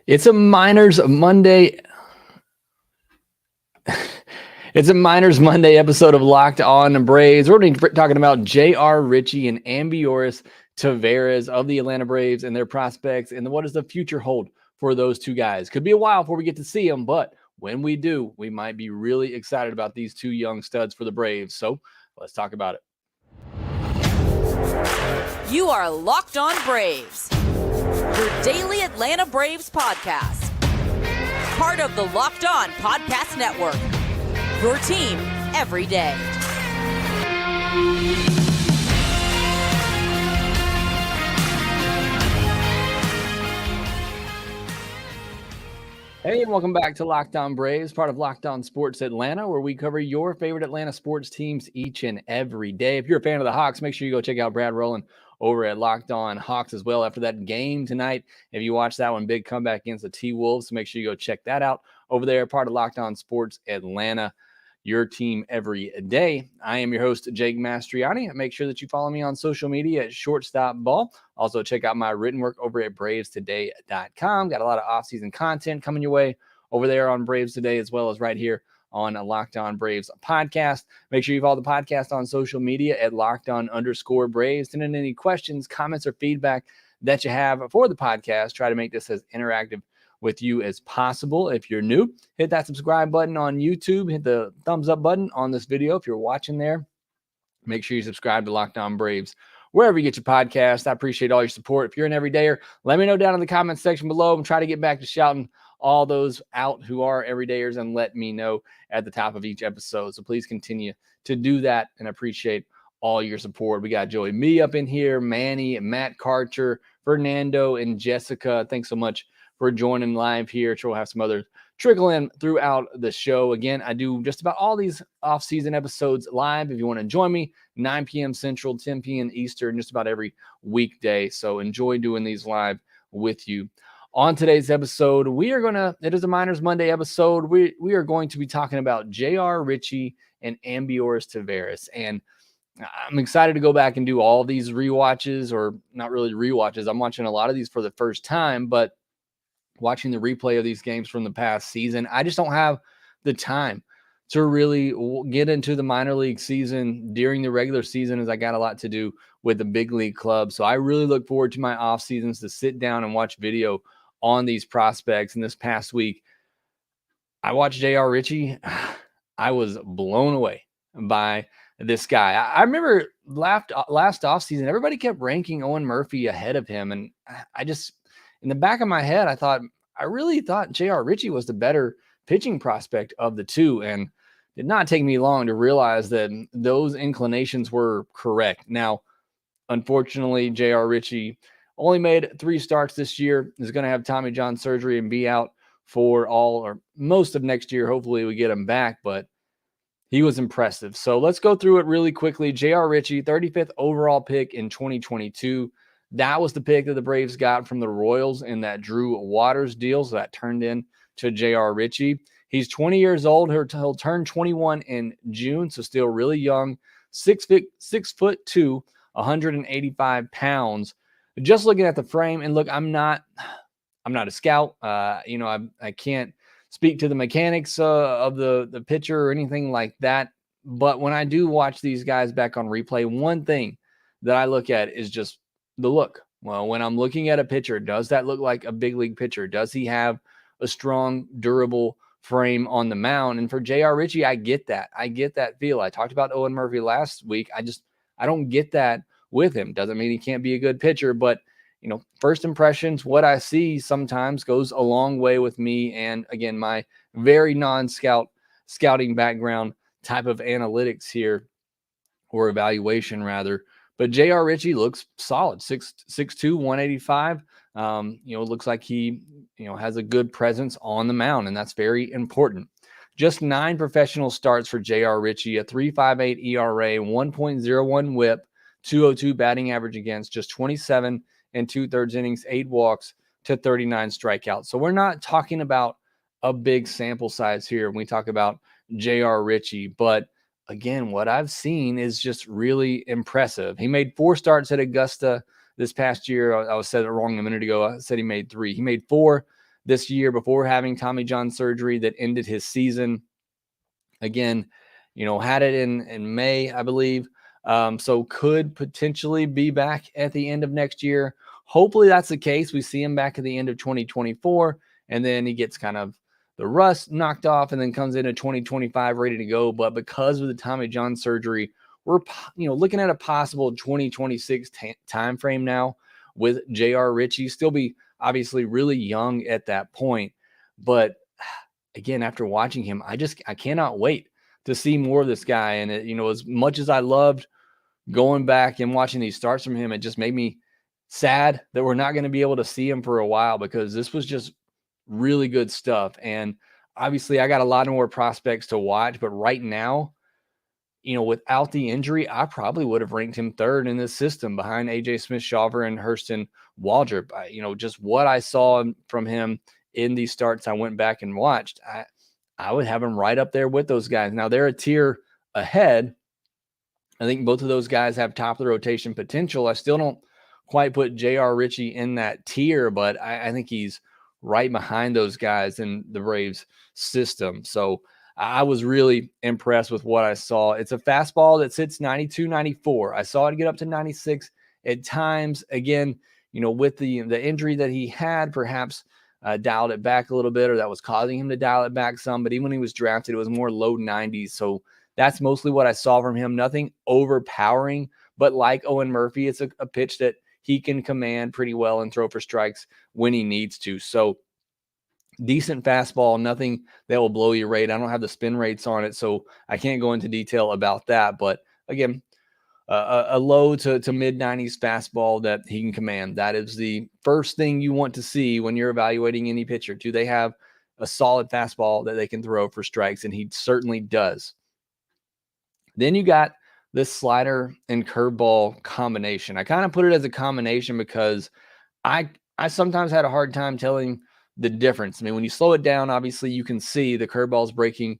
It's a Miners Monday. It's a Miners Monday episode of Locked On Braves. We're going to be talking about J.R. Ritchie and Ambioris Tavarez of the Atlanta Braves and their prospects, and what does the future hold for those two guys. Could be a while before we get to see them, but when we do, we might be really excited about these two young studs for the Braves. So let's talk about it. You are Locked On Braves, your daily Atlanta Braves podcast. Part of the Locked On Podcast Network, your team every day. Hey, and welcome back to Locked On Braves, part of Locked On Sports Atlanta, where we cover your favorite Atlanta sports teams each and every day. If you're a fan of the Hawks, make sure you go check out Brad Rowland over at Locked On Hawks as well after that game tonight. If you watch that one, big comeback against the T-Wolves, so make sure you go check that out over there, part of Locked On Sports Atlanta, your team every day. I am your host, Jake Mastriani. Make sure that you follow me on social media at Shortstop Ball. Also, check out my written work over at BravesToday.com. Got a lot of offseason content coming your way over there on Braves Today, as well as right here on a Locked On Braves podcast. Make sure you follow the podcast on social media at LockedOn_Braves. Send in any questions, comments, or feedback that you have for the podcast. Try to make this as interactive with you as possible. If you're new, hit that subscribe button on YouTube. Hit the thumbs up button on this video if you're watching there. Make sure you subscribe to Locked On Braves wherever you get your podcast. I appreciate all your support. If you're an everydayer, let me know down in the comments section below and try to get back to shouting all those out who are everydayers and let me know at the top of each episode. So please continue to do that and appreciate all your support. We got Joey Me up in here, Manny, Matt Karcher, Fernando, and Jessica. Thanks so much for joining live here. We'll have some others trickle in throughout the show. Again, I do just about all these off-season episodes live. If you want to join me, 9 p.m. Central, 10 p.m. Eastern, just about every weekday. So enjoy doing these live with you. On today's episode, it is a Miners Monday episode. We are going to be talking about J.R. Ritchie and Ambioris Tavarez. And I'm excited to go back and do all these rewatches, or not really rewatches. I'm watching a lot of these for the first time, but watching the replay of these games from the past season, I just don't have the time to really get into the minor league season during the regular season, as I got a lot to do with the big league club. So I really look forward to my off seasons to sit down and watch video on these prospects. And this past week, I watched J.R. Ritchie. I was blown away by this guy. I remember last offseason, everybody kept ranking Owen Murphy ahead of him. And I just, in the back of my head, I really thought J.R. Ritchie was the better pitching prospect of the two. And it did not take me long to realize that those inclinations were correct. Now, unfortunately, J.R. Ritchie only made 3 starts this year, is going to have Tommy John surgery and be out for all or most of next year. Hopefully we get him back, but he was impressive. So let's go through it really quickly. J.R. Ritchie, 35th overall pick in 2022. That was the pick that the Braves got from the Royals in that Drew Waters deal. So that turned in to J.R. Ritchie. He's 20 years old. He'll turn 21 in June. So still really young, 6'2", 185 pounds. Just looking at the frame, and look, I'm not a scout. I can't speak to the mechanics of the pitcher or anything like that. But when I do watch these guys back on replay, one thing that I look at is just the look. Well, when I'm looking at a pitcher, does that look like a big league pitcher? Does he have a strong, durable frame on the mound? And for J.R. Ritchie, I get that. I get that feel. I talked about Owen Murphy last week. I don't get that with him. Doesn't mean he can't be a good pitcher, but first impressions, what I see sometimes goes a long way with me. And again, my very scouting background type of analytics here, or evaluation rather. But J.R. Ritchie looks solid, 6'2", 185. Looks like he, has a good presence on the mound, and that's very important. Just 9 professional starts for J.R. Ritchie, a 3.58 ERA, 1.01 WHIP, 202 batting average against, just 27 and 2/3 innings, 8 walks to 39 strikeouts. So we're not talking about a big sample size here when we talk about J.R. Ritchie, but again, what I've seen is just really impressive. He made 4 starts at Augusta this past year. I said it wrong a minute ago. I said he made 3. He made 4 this year before having Tommy John surgery that ended his season. Again, had it in May, I believe. So could potentially be back at the end of next year. Hopefully that's the case. We see him back at the end of 2024, and then he gets kind of the rust knocked off and then comes into 2025 ready to go. But because of the Tommy John surgery, we're looking at a possible 2026 time frame now with J.R. Ritchie. Still be obviously really young at that point. But again, after watching him, I cannot wait to see more of this guy. And as much as I loved going back and watching these starts from him, it just made me sad that we're not going to be able to see him for a while, because this was just really good stuff. And obviously I got a lot more prospects to watch, but right now, without the injury, I probably would have ranked him third in this system behind AJ Smith-Shawver and Hurston Waldrop. Just what I saw from him in these starts I went back and watched, I would have him right up there with those guys. Now they're a tier ahead. I think both of those guys have top of the rotation potential. I still don't quite put J.R. Ritchie in that tier, but I think he's right behind those guys in the Braves system. So I was really impressed with what I saw. It's a fastball that sits 92, 94. I saw it get up to 96 at times. Again, with the injury that he had, perhaps dialed it back a little bit, or that was causing him to dial it back some. But even when he was drafted, it was more low 90s. So that's mostly what I saw from him. Nothing overpowering, but like Owen Murphy, it's a pitch that he can command pretty well and throw for strikes when he needs to. So decent fastball, nothing that will blow your rate. I don't have the spin rates on it, so I can't go into detail about that. But again, a low to mid 90s fastball that he can command. That is the first thing you want to see when you're evaluating any pitcher. Do they have a solid fastball that they can throw for strikes? And he certainly does. Then you got this slider and curveball combination. I kind of put it as a combination because I sometimes had a hard time telling the difference. I mean, when you slow it down, obviously you can see the curveball's breaking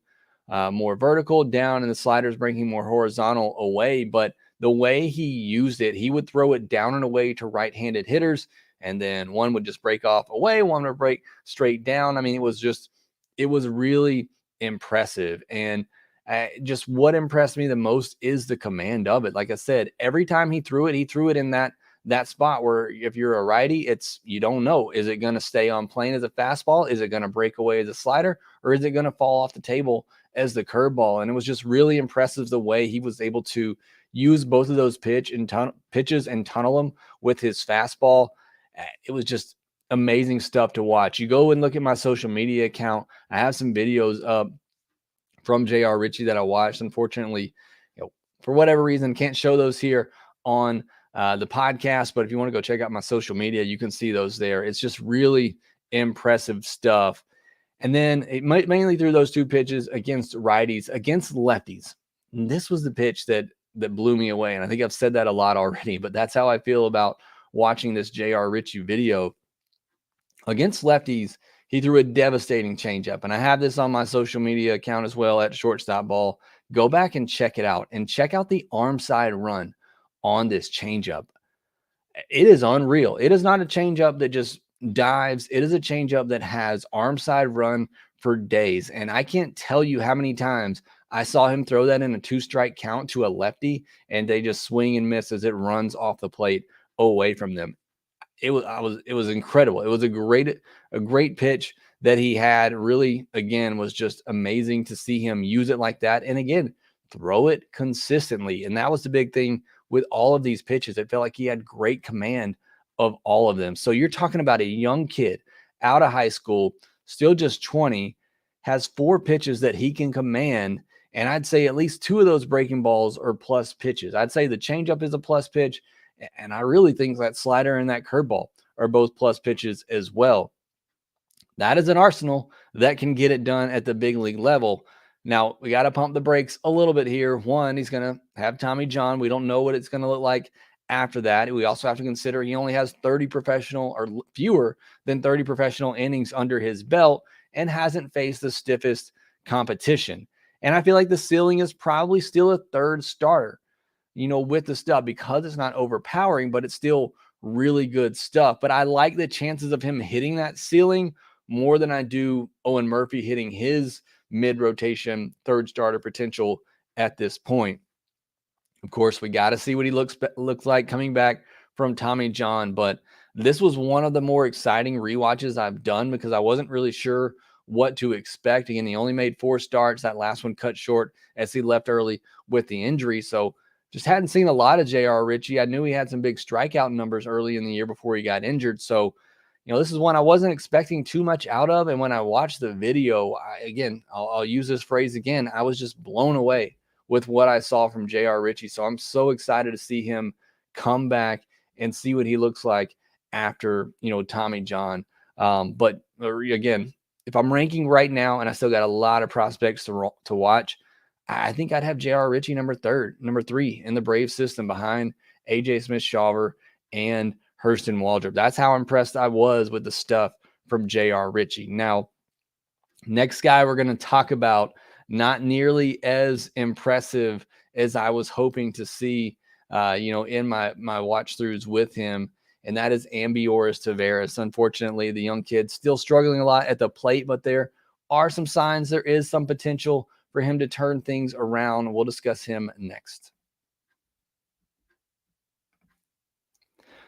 more vertical down and the slider's breaking more horizontal away. But the way he used it, he would throw it down and away to right-handed hitters, and then one would just break off away, one would break straight down. I mean, it was really impressive. And just what impressed me the most is the command of it. Like I said, every time he threw it in that spot where if you're a righty, you don't know. Is it going to stay on plane as a fastball? Is it going to break away as a slider? Or is it going to fall off the table as the curveball? And it was just really impressive the way he was able to use both of those pitches and tunnel them with his fastball. It was just amazing stuff to watch. You go and look at my social media account. I have some videos up from J.R. Ritchie that I watched. Unfortunately, for whatever reason, can't show those here on the podcast, but if you want to go check out my social media, you can see those there. It's just really impressive stuff. And then it mainly threw those two pitches against righties, against lefties. And this was the pitch that blew me away. And I think I've said that a lot already, but that's how I feel about watching this J.R. Ritchie video. Against lefties, he threw a devastating changeup. And I have this on my social media account as well at Shortstop Ball. Go back and check it out, and check out the arm side run on this changeup. It is unreal. It is not a changeup that just dives. It is a changeup that has arm side run for days. And I can't tell you how many times I saw him throw that in a 2-strike count to a lefty, and they just swing and miss as it runs off the plate away from them. It was incredible. It was a great pitch that he had. Really, again, was just amazing to see him use it like that. And again, throw it consistently. And that was the big thing with all of these pitches. It felt like he had great command of all of them. So you're talking about a young kid out of high school, still just 20, has 4 pitches that he can command. And I'd say at least 2 of those breaking balls are plus pitches. I'd say the changeup is a plus pitch. And I really think that slider and that curveball are both plus pitches as well. That is an arsenal that can get it done at the big league level. Now, we got to pump the brakes a little bit here. One, he's going to have Tommy John. We don't know what it's going to look like after that. We also have to consider he only has 30 professional, or fewer than 30 professional innings under his belt, and hasn't faced the stiffest competition. And I feel like the ceiling is probably still a third starter, with the stuff, because it's not overpowering, but it's still really good stuff. But I like the chances of him hitting that ceiling more than I do Owen Murphy hitting his mid-rotation third starter potential at this point. Of course, we got to see what he looks like coming back from Tommy John, but this was one of the more exciting rewatches I've done because I wasn't really sure what to expect. Again, he only made 4 starts. That last one cut short as he left early with the injury. So just hadn't seen a lot of J.R. Ritchie. I knew he had some big strikeout numbers early in the year before he got injured. So, this is one I wasn't expecting too much out of. And when I watched the video, I'll use this phrase again, I was just blown away with what I saw from J.R. Ritchie. So I'm so excited to see him come back and see what he looks like after, Tommy John. But again, if I'm ranking right now, and I still got a lot of prospects to watch, I think I'd have J.R. Ritchie number 3 in the Braves system behind A.J. Smith-Shawver and Hurston Waldrop. That's how impressed I was with the stuff from J.R. Ritchie. Now, next guy we're going to talk about, not nearly as impressive as I was hoping to see, in my watch throughs with him, and that is Ambioris Tavarez. Unfortunately, the young kid still struggling a lot at the plate, but there are some signs there is some potential for him to turn things around. We'll discuss him next.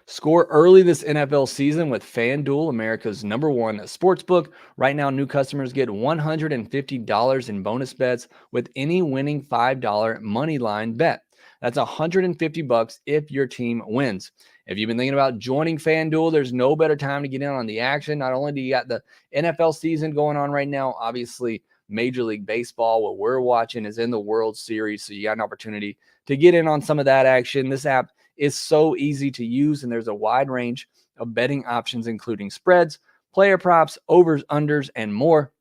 Score early this NFL season with FanDuel, America's #1 sportsbook. Right now, new customers get $150 in bonus bets with any winning $5 moneyline bet. That's $150 if your team wins. If you've been thinking about joining FanDuel, there's no better time to get in on the action. Not only do you got the NFL season going on right now, obviously Major League Baseball, what we're watching is in the World Series, so you got an opportunity to get in on some of that action. This app is so easy to use, and there's a wide range of betting options, including spreads, player props, overs, unders, and more.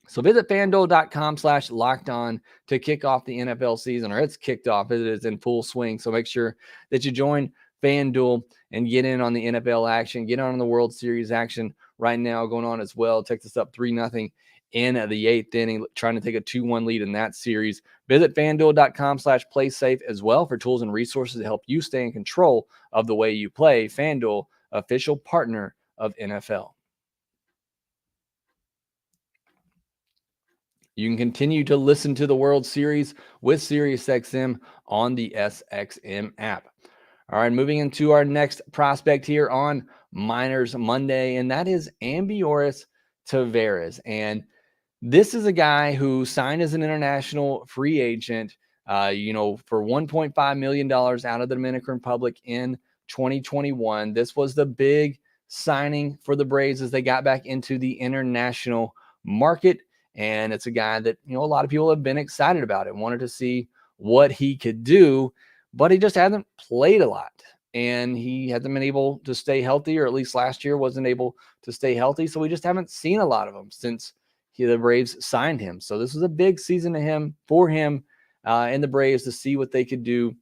So visit FanDuel.com/lockedon to kick off the NFL season, or it's kicked off. It is in full swing. So make sure that you join FanDuel and get in on the NFL action, get on the World Series action right now going on as well. Texas up 3-0 in the 8th inning, trying to take a 2-1 lead in that series. Visit FanDuel.com/playsafe as well for tools and resources to help you stay in control of the way you play. FanDuel, official partner of NFL. You can continue to listen to the World Series with SiriusXM on the SXM app. All right, moving into our next prospect here on Minors Monday, and that is Ambioris Tavarez. And this is a guy who signed as an international free agent, for $1.5 million out of the Dominican Republic in 2021. This was the big signing for the Braves as they got back into the international market. And it's a guy that, a lot of people have been excited about and wanted to see what he could do, but he just hasn't played a lot. And he hasn't been able to stay healthy, or at least last year wasn't able to stay healthy. So we just haven't seen a lot of him since the Braves signed him. So this was a big season for him and the Braves to see what they could do,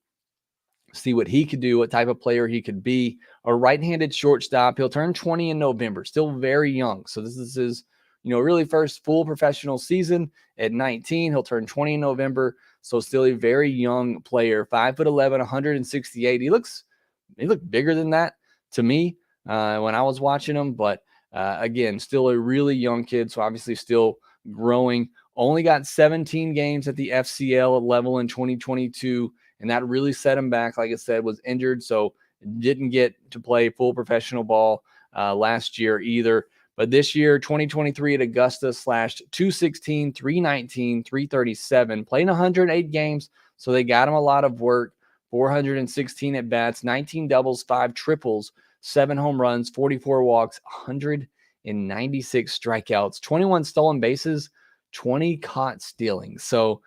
see what he could do, what type of player he could be. A right-handed shortstop. He'll turn 20 in November, still very young. So this is his really first full professional season at 19. He'll turn 20 in November. So still a very young player, 5'11", 168. He looked bigger than that to me when I was watching him. But again, still a really young kid. So obviously still growing. Only got 17 games at the FCL level in 2022. And that really set him back. Like I said, was injured. So didn't get to play full professional ball last year either. But this year, 2023 at Augusta, slashed .216, .319, .337, playing 108 games. So they got him a lot of work, 416 at bats, 19 doubles, 5 triples, 7 home runs, 44 walks, 196 strikeouts, 21 stolen bases, 20 caught stealing. So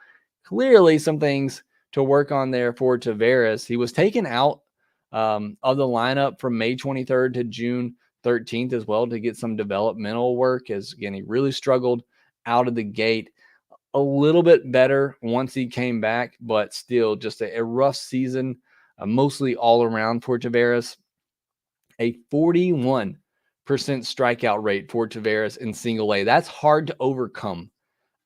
clearly some things to work on there for Tavarez. He was taken out of the lineup from May 23rd to June 13th as well to get some developmental work, as again he really struggled out of the gate. A little bit better once he came back, but still just a rough season, mostly all around for Tavarez. A 41% strikeout rate for Tavarez in single A. That's hard to overcome.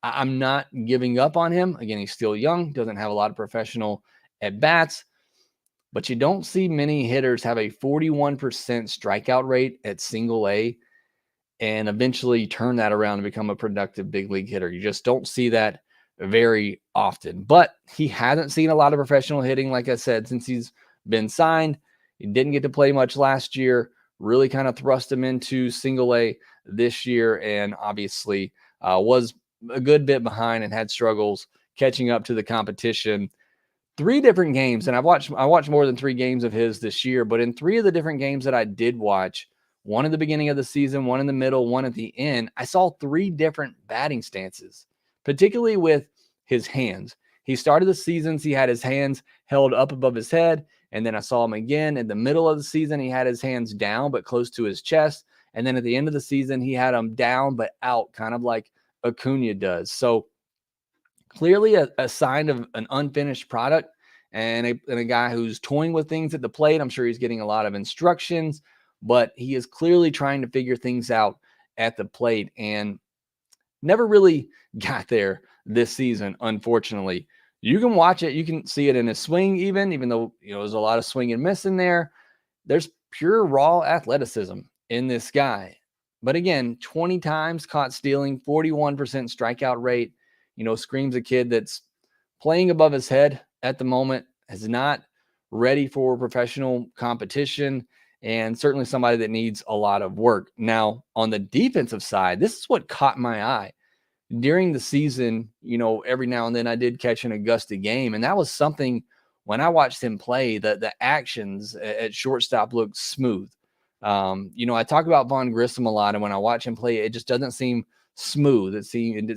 I'm not giving up on him. Again, he's still young, doesn't have a lot of professional at bats. But you don't see many hitters have a 41% strikeout rate at single A. and eventually turn that around and become a productive big league hitter. You just don't see that very often. But he hasn't seen a lot of professional hitting, like I said, since he's been signed. He didn't get to play much last year, really kind of thrust him into single A this year, and obviously was a good bit behind and had struggles catching up to the competition. 3 different games, and I watched more than 3 games of his this year, but in 3 of the different games that I did watch, one at the beginning of the season, one in the middle, one at the end, I saw 3 different batting stances, particularly with his hands. He started the seasons, he had his hands held up above his head, and then I saw him again in the middle of the season, he had his hands down but close to his chest, and then at the end of the season, he had them down but out, kind of like Acuna does. So clearly a sign of an unfinished product and a guy who's toying with things at the plate. I'm sure he's getting a lot of instructions, but he is clearly trying to figure things out at the plate and never really got there this season, unfortunately. You can watch it. You can see it in his swing even though, there's a lot of swing and miss in there. There's pure raw athleticism in this guy. But again, 20 times caught stealing, 41% strikeout rate, screams a kid that's playing above his head at the moment, is not ready for professional competition, and certainly somebody that needs a lot of work. Now, on the defensive side, this is what caught my eye. During the season, every now and then I did catch an Augusta game, and that was something when I watched him play, the actions at shortstop looked smooth. I talk about Vaughn Grissom a lot, and when I watch him play, it just doesn't seem smooth. It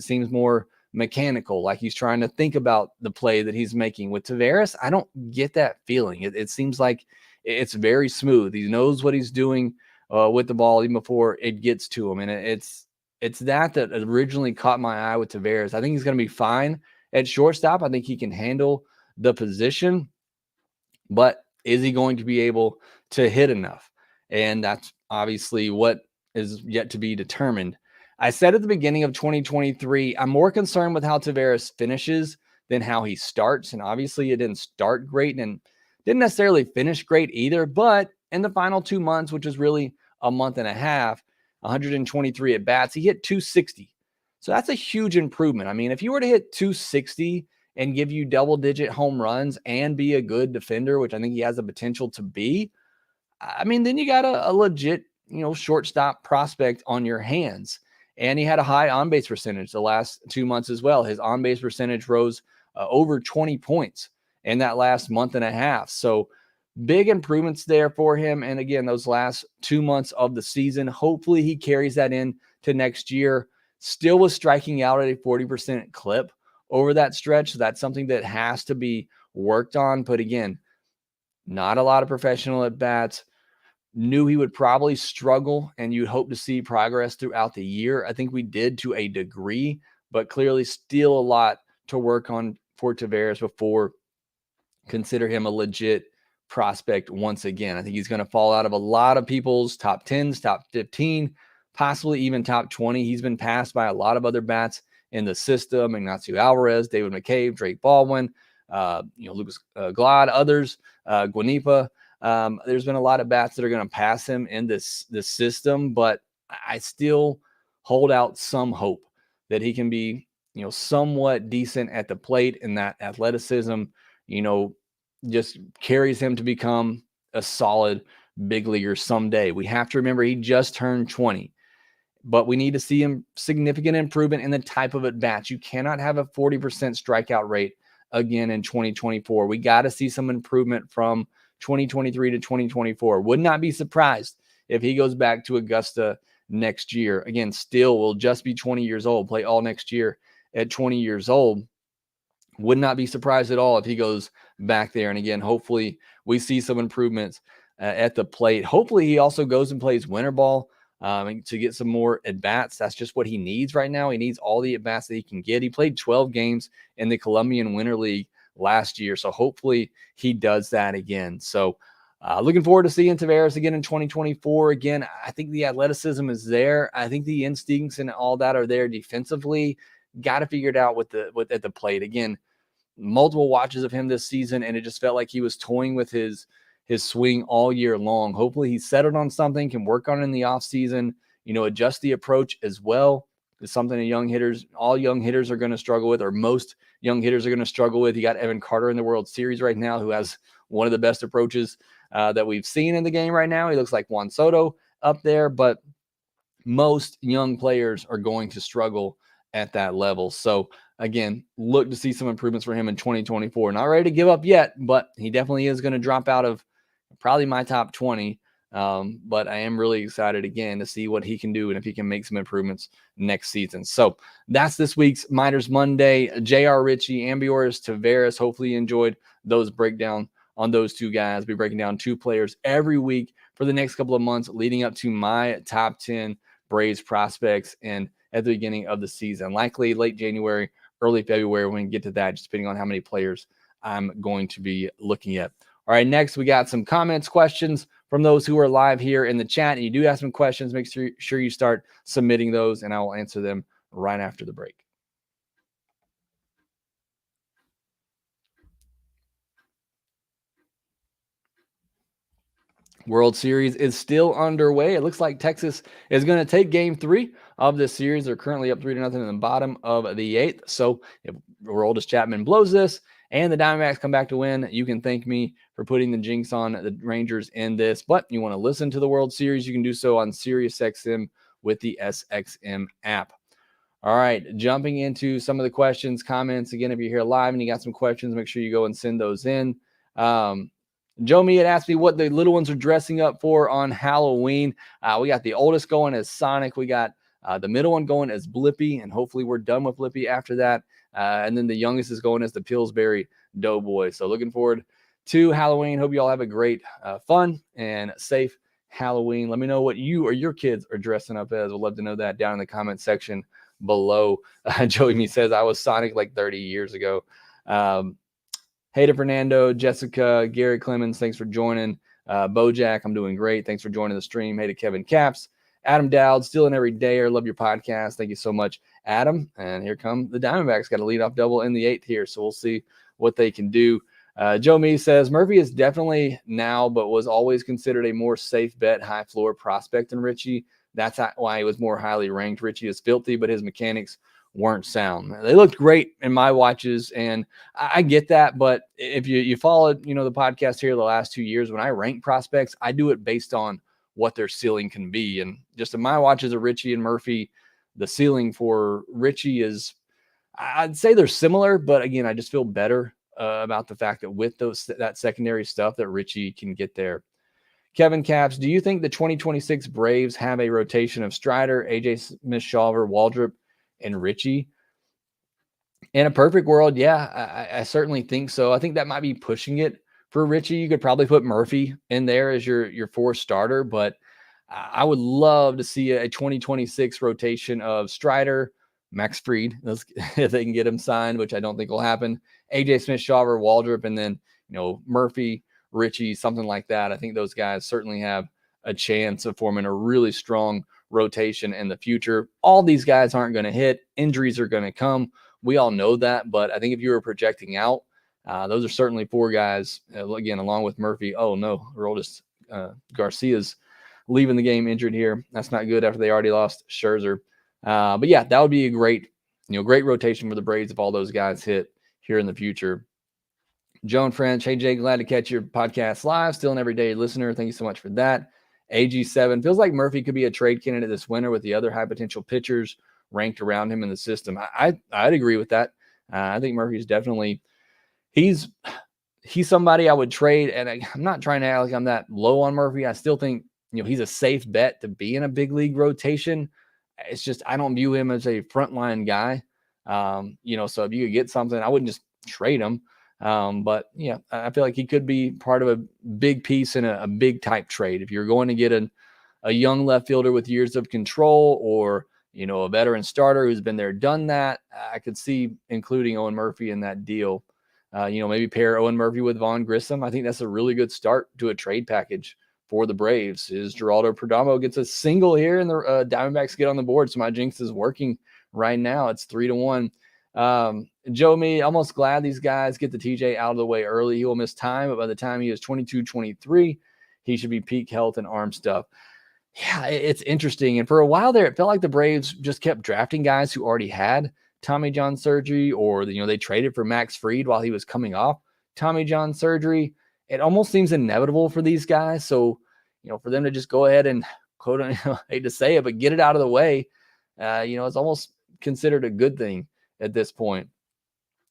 seems more mechanical, like he's trying to think about the play that he's making. With Tavarez, I don't get that feeling. It seems like it's very smooth. He knows what he's doing with the ball even before it gets to him, and it's that originally caught my eye with Tavarez. I think he's going to be fine at shortstop. I think he can handle the position, but is he going to be able to hit enough? And that's obviously what is yet to be determined. I said at the beginning of 2023, I'm more concerned with how Tavarez finishes than how he starts. And obviously it didn't start great and didn't necessarily finish great either. But in the final 2 months, which was really a month and a half, 123 at bats, he hit 260. So that's a huge improvement. I mean, if you were to hit 260 and give you double-digit home runs and be a good defender, which I think he has the potential to be, I mean, then you got a legit, shortstop prospect on your hands. And he had a high on-base percentage the last 2 months as well. His on-base percentage rose over 20 points in that last month and a half. So big improvements there for him. And again, those last 2 months of the season, hopefully he carries that in to next year. Still was striking out at a 40% clip over that stretch. So that's something that has to be worked on. But again, not a lot of professional at bats. Knew he would probably struggle, and you'd hope to see progress throughout the year. I think we did to a degree, but clearly still a lot to work on for Tavarez before consider him a legit prospect once again. I think he's going to fall out of a lot of people's top 10s, top 15, possibly even top 20. He's been passed by a lot of other bats in the system: Ignacio Alvarez, David McCabe, Drake Baldwin, Lucas Glad, others, Guanipa. There's been a lot of bats that are going to pass him in this system, but I still hold out some hope that he can be, somewhat decent at the plate, and that athleticism, just carries him to become a solid big leaguer someday. We have to remember he just turned 20, but we need to see him significant improvement in the type of at bats. You cannot have a 40% strikeout rate again in 2024. We got to see some improvement from 2023 to 2024. Would not be surprised if he goes back to Augusta next year. Again, still will just be 20 years old, play all next year at 20 years old. Would not be surprised at all if he goes back there. And again, hopefully we see some improvements at the plate. Hopefully he also goes and plays winter ball to get some more at-bats. That's just what he needs right now. He needs all the at-bats that he can get. He played 12 games in the Colombian Winter League last year, so hopefully he does that again. So looking forward to seeing Tavarez again in 2024. Again, I think the athleticism is there. I think the instincts and all that are there defensively. Got to figure it out at the plate. Again, multiple watches of him this season, and it just felt like he was toying with his swing all year long. Hopefully he's settled on something, can work on it in the offseason, adjust the approach as well. It's something that all young hitters are going to struggle with, or most young hitters are going to struggle with. You got Evan Carter in the World Series right now, who has one of the best approaches that we've seen in the game right now. He looks like Juan Soto up there, but most young players are going to struggle at that level. So again, look to see some improvements for him in 2024. Not ready to give up yet, but he definitely is going to drop out of probably my top 20. But I am really excited again to see what he can do and if he can make some improvements next season. So that's this week's Minors Monday. J.R. Ritchie, Ambioris Tavarez. Hopefully you enjoyed those breakdown on those two guys. I'll be breaking down two players every week for the next couple of months leading up to my top 10 Braves prospects and at the beginning of the season, likely late January, early February, when we get to that, just depending on how many players I'm going to be looking at. All right, next we got some comments, questions from those who are live here in the chat. And you do have some questions, make sure you start submitting those, and I will answer them right after the break. World Series is still underway. It looks like Texas is going to take game 3 of this series. They're currently up 3-0 in the bottom of the 8th. So if Aroldis Chapman blows this and the Diamondbacks come back to win, you can thank me for putting the jinx on the Rangers in this. But you want to listen to the World Series, you can do so on SiriusXM with the SXM app. All right, jumping into some of the questions, comments. Again, if you're here live and you got some questions, make sure you go and send those in. Joe Me had asked me what the little ones are dressing up for on Halloween. We got the oldest going as Sonic. We got the middle one going as Blippi, and hopefully we're done with Blippi after that. And then the youngest is going as the Pillsbury Doughboy. So looking forward to Halloween. Hope you all have a great, fun, and safe Halloween. Let me know what you or your kids are dressing up as. We'd love to know that down in the comment section below. Joey Me says, I was Sonic like 30 years ago. Hey to Fernando, Jessica, Gary Clemens, thanks for joining. Bojack, I'm doing great. Thanks for joining the stream. Hey to Kevin Caps. Adam Dowd, still an everydayer. Love your podcast. Thank you so much, Adam. And here come the Diamondbacks. Got a leadoff double in the 8th here, so we'll see what they can do. Joe Me says, Murphy is definitely now, but was always considered a more safe bet, high floor prospect than Richie. That's why he was more highly ranked. Richie is filthy, but his mechanics weren't sound. They looked great in my watches, and I get that. But if you followed, the podcast here the last 2 years, when I rank prospects, I do it based on what their ceiling can be. And just in my watches of Richie and Murphy, the ceiling for Richie is, I'd say they're similar, but again, I just feel better about the fact that with that secondary stuff that Richie can get there. Kevin Caps, do you think the 2026 Braves have a rotation of Strider, AJ Smith-Shawver, Waldrop, and Richie? In a perfect world, yeah, I certainly think so. I think that might be pushing it for Richie. You could probably put Murphy in there as your fourth starter, but I would love to see a 2026 rotation of Strider, Max Fried, if they can get him signed, which I don't think will happen, AJ Smith-Shawver, Waldrop, and then Murphy, Richie, something like that. I think those guys certainly have a chance of forming a really strong rotation in the future. All these guys aren't going to hit. Injuries are going to come. We all know that, but I think if you were projecting out, those are certainly 4 guys, again, along with Murphy. Oh, no, Aroldis Garcia's leaving the game injured here. That's not good after they already lost Scherzer. But yeah, that would be a great rotation for the Braves if all those guys hit here in the future. Joan French, hey Jay, glad to catch your podcast live. Still an everyday listener. Thank you so much for that. AG7 feels like Murphy could be a trade candidate this winter with the other high potential pitchers ranked around him in the system. I'd agree with that. I think Murphy's definitely he's somebody I would trade, and I'm not trying to act like I'm that low on Murphy. I still think he's a safe bet to be in a big league rotation. It's just I don't view him as a frontline guy. So if you could get something, I wouldn't just trade him. But yeah, I feel like he could be part of a big piece in a big type trade. If you're going to get a young left fielder with years of control, or a veteran starter who's been there, done that, I could see including Owen Murphy in that deal. Maybe pair Owen Murphy with Vaughn Grissom. I think that's a really good start to a trade package for the Braves. Is Geraldo Perdomo gets a single here, and the Diamondbacks get on the board. So my jinx is working right now. It's 3-1. Joe Me, almost glad these guys get the TJ out of the way early. He will miss time, but by the time he is 22, 23, he should be peak health and arm stuff. Yeah, it's interesting. And for a while there, it felt like the Braves just kept drafting guys who already had Tommy John surgery, or they traded for Max Fried while he was coming off Tommy John surgery. It almost seems inevitable for these guys. So, for them to just go ahead and quote, I hate to say it, but get it out of the way, it's almost considered a good thing at this point.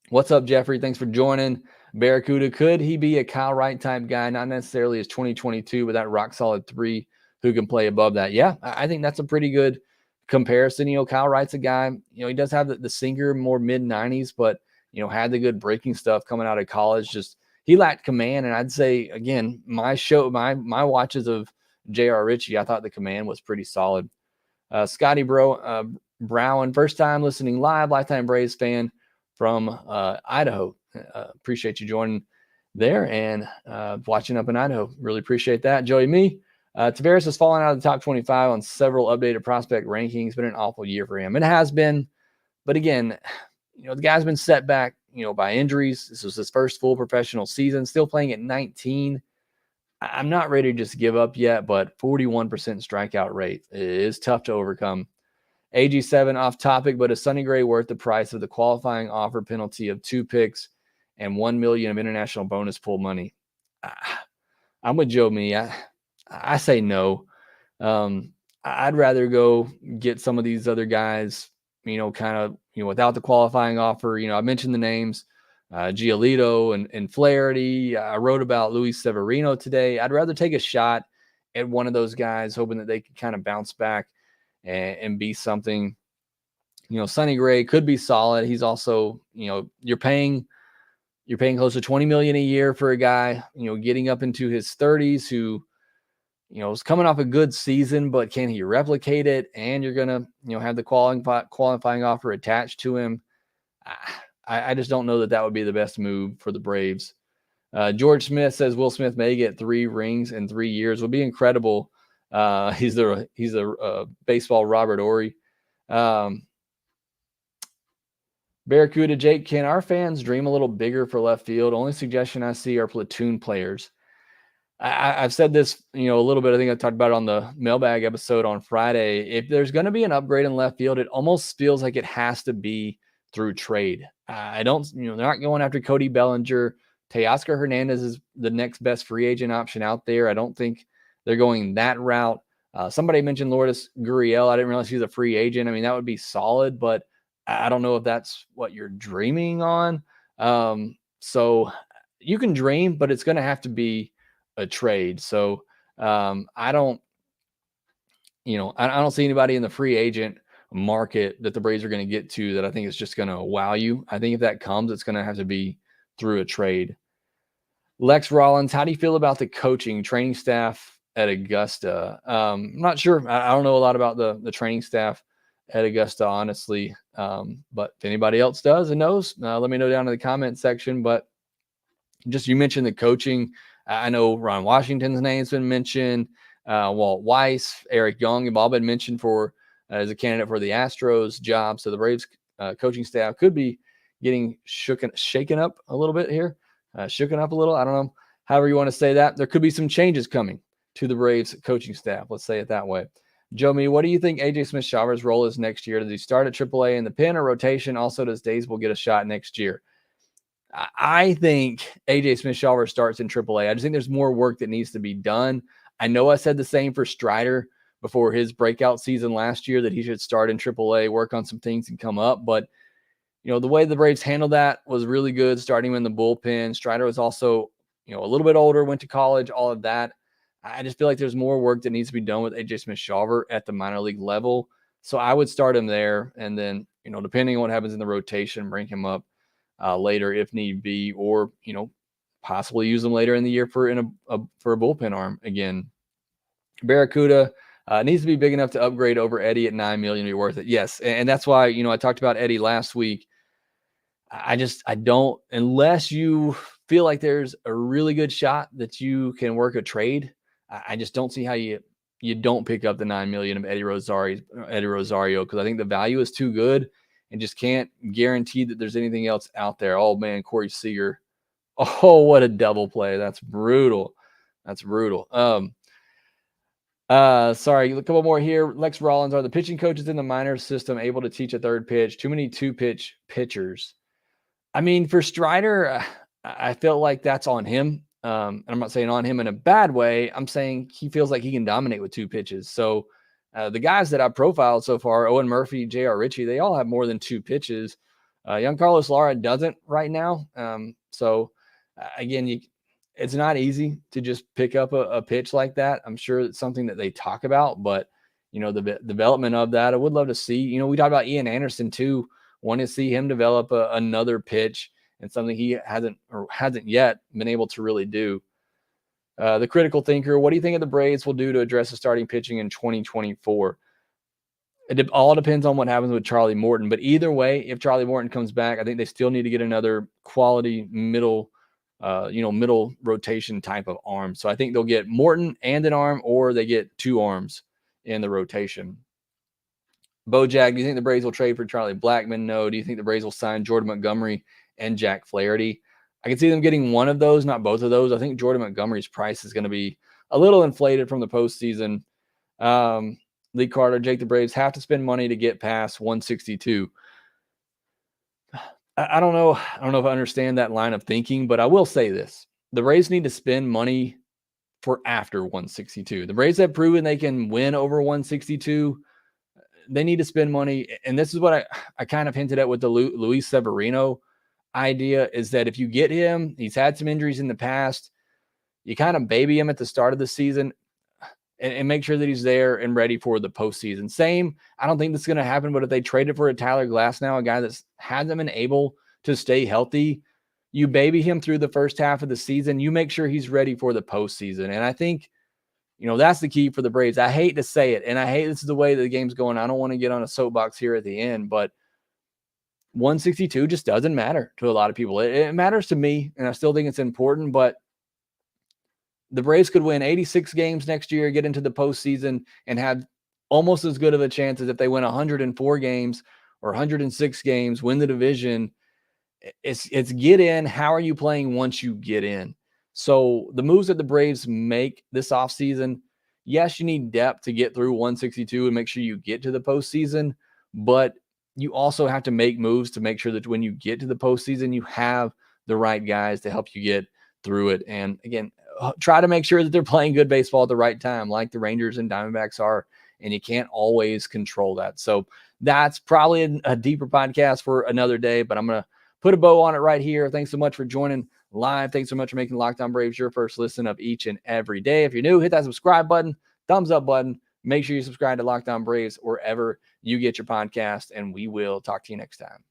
What's up, Jeffrey? Thanks for joining. Barracuda, could he be a Kyle Wright type guy? Not necessarily as 2022, but that rock solid 3 who can play above that. Yeah, I think that's a pretty good comparison. Kyle Wright's a guy, he does have the sinker, more mid-90s, but, had the good breaking stuff coming out of college. Just he lacked command. And I'd say, again, my watches of J.R. Ritchie, I thought the command was pretty solid. Scotty Brown, first time listening live, lifetime Braves fan from Idaho. Appreciate you joining there and watching up in Idaho. Really appreciate that. Joey Tavarez has fallen out of the top 25 on several updated prospect rankings. Been an awful year for him. It has been, but again, the guy's been set back, by injuries. This was his first full professional season, still playing at 19. I'm not ready to just give up yet, but 41% strikeout rate is tough to overcome. AG7 off topic, but is Sonny Gray worth the price of the qualifying offer penalty of 2 picks and $1 million of international bonus pool money? I'm with Joe Me. I say no. I'd rather go get some of these other guys, without the qualifying offer. I mentioned the names, Giolito and Flaherty. I wrote about Luis Severino today. I'd rather take a shot at one of those guys, hoping that they could kind of bounce back and be something. Sonny Gray could be solid. He's also, you're paying close to $20 million a year for a guy, getting up into his 30s who, is coming off a good season, but can he replicate it? And you're going to, have the qualifying offer attached to him. I just don't know that would be the best move for the Braves. George Smith says Will Smith may get 3 rings in 3 years. Would be incredible. He's a baseball Robert Horry. Barracuda Jake, can our fans dream a little bigger for left field? Only suggestion I see are platoon players. I've said this, a little bit. I think I talked about it on the mailbag episode on Friday. If there's going to be an upgrade in left field, it almost feels like it has to be through trade. I don't, they're not going after Cody Bellinger. Teoscar Hernandez is the next best free agent option out there. I don't think they're going that route. Somebody mentioned Lourdes Gurriel. I didn't realize he's a free agent. I mean, that would be solid, but I don't know if that's what you're dreaming on. So you can dream, but it's going to have to be a trade. So I don't see anybody in the free agent market that the Braves are going to get to that I think is just going to wow you. I think if that comes, it's going to have to be through a trade. Lex Rollins, how do you feel about the coaching training staff at Augusta? I'm not sure. I don't know a lot about the training staff at Augusta, honestly. But if anybody else does and knows, let me know down in the comment section. But just, you mentioned the coaching. I know Ron Washington's name's been mentioned. Walt Weiss, Eric Young have all been mentioned for as a candidate for the Astros job. So the Braves coaching staff could be getting shaken up a little bit here. Shooken up a little. I don't know. However you want to say that. There could be some changes coming to the Braves coaching staff. Let's say it that way. Joe Me, what do you think AJ Smith-Shawver's role is next year? Does he start at AAA in the pen or rotation? Also, does Daysbel get a shot next year? I think AJ Smith-Shawver starts in AAA. I just think there's more work that needs to be done. I know I said the same for Strider before his breakout season last year, that he should start in AAA, work on some things and come up. But, the way the Braves handled that was really good, starting him in the bullpen. Strider was also, a little bit older, went to college, all of that. I just feel like there's more work that needs to be done with AJ Smith-Shawver at the minor league level. So I would start him there. And then, depending on what happens in the rotation, bring him up later if need be, or, possibly use him later in the year for a bullpen arm again. Barracuda needs to be big enough to upgrade over Eddie at $9 million to be worth it. Yes. And that's why, I talked about Eddie last week. I don't, unless you feel like there's a really good shot that you can work a trade, I just don't see how you don't pick up the $9 million of Eddie Rosario, because I think the value is too good and just can't guarantee that there's anything else out there. Oh man, Corey Seager. Oh, what a double play. That's brutal. Sorry, a couple more here. Lex Rollins, are the pitching coaches in the minor system able to teach a third pitch? Too many 2-pitch pitchers. I mean, for Strider, I felt like that's on him. And I'm not saying on him in a bad way. I'm saying he feels like he can dominate with 2 pitches. So the guys that I've profiled so far, Owen Murphy, J.R. Ritchie, they all have more than 2 pitches. Young Carlos Lara doesn't right now. Again, it's not easy to just pick up a pitch like that. I'm sure it's something that they talk about, but the development of that, I would love to see. We talked about Ian Anderson too. Want to see him develop another pitch, and something he hasn't yet been able to really do. The critical thinker, what do you think of the Braves will do to address the starting pitching in 2024? It all depends on what happens with Charlie Morton. But either way, if Charlie Morton comes back, I think they still need to get another quality middle rotation type of arm. So I think they'll get Morton and an arm, or they get 2 arms in the rotation. Bojack, do you think the Braves will trade for Charlie Blackmon? No. Do you think the Braves will sign Jordan Montgomery and Jack Flaherty? I can see them getting one of those, not both of those. I think Jordan Montgomery's price is going to be a little inflated from the postseason. Lee Carter, Jake, the Braves have to spend money to get past 162. I don't know. I don't know if I understand that line of thinking, but I will say this. The Braves need to spend money for after 162. The Braves have proven they can win over 162. They need to spend money. And this is what I kind of hinted at with the Luis Severino idea, is that if you get him, he's had some injuries in the past, you kind of baby him at the start of the season and make sure that he's there and ready for the postseason. Same, I don't think that's going to happen, but if they traded for a Tyler Glasnow, a guy that hasn't been able to stay healthy, you baby him through the first half of the season, you make sure he's ready for the postseason. And I think, that's the key for the Braves. I hate to say it, and I hate this is the way the game's going. I don't want to get on a soapbox here at the end, but 162 just doesn't matter to a lot of people. It matters to me, and I still think it's important, but the Braves could win 86 games next year, get into the postseason, and have almost as good of a chance as if they win 104 games or 106 games, win the division. It's get in. How are you playing once you get in? So the moves that the Braves make this offseason, yes, you need depth to get through 162 and make sure you get to the postseason, but you also have to make moves to make sure that when you get to the postseason, you have the right guys to help you get through it. And again, try to make sure that they're playing good baseball at the right time, like the Rangers and Diamondbacks are, and you can't always control that. So that's probably a deeper podcast for another day, but I'm going to put a bow on it right here. Thanks so much for joining live. Thanks so much for making Locked On Braves your first listen of each and every day. If you're new, hit that subscribe button, thumbs up button. Make sure you subscribe to Locked On Braves wherever you get your podcast, and we will talk to you next time.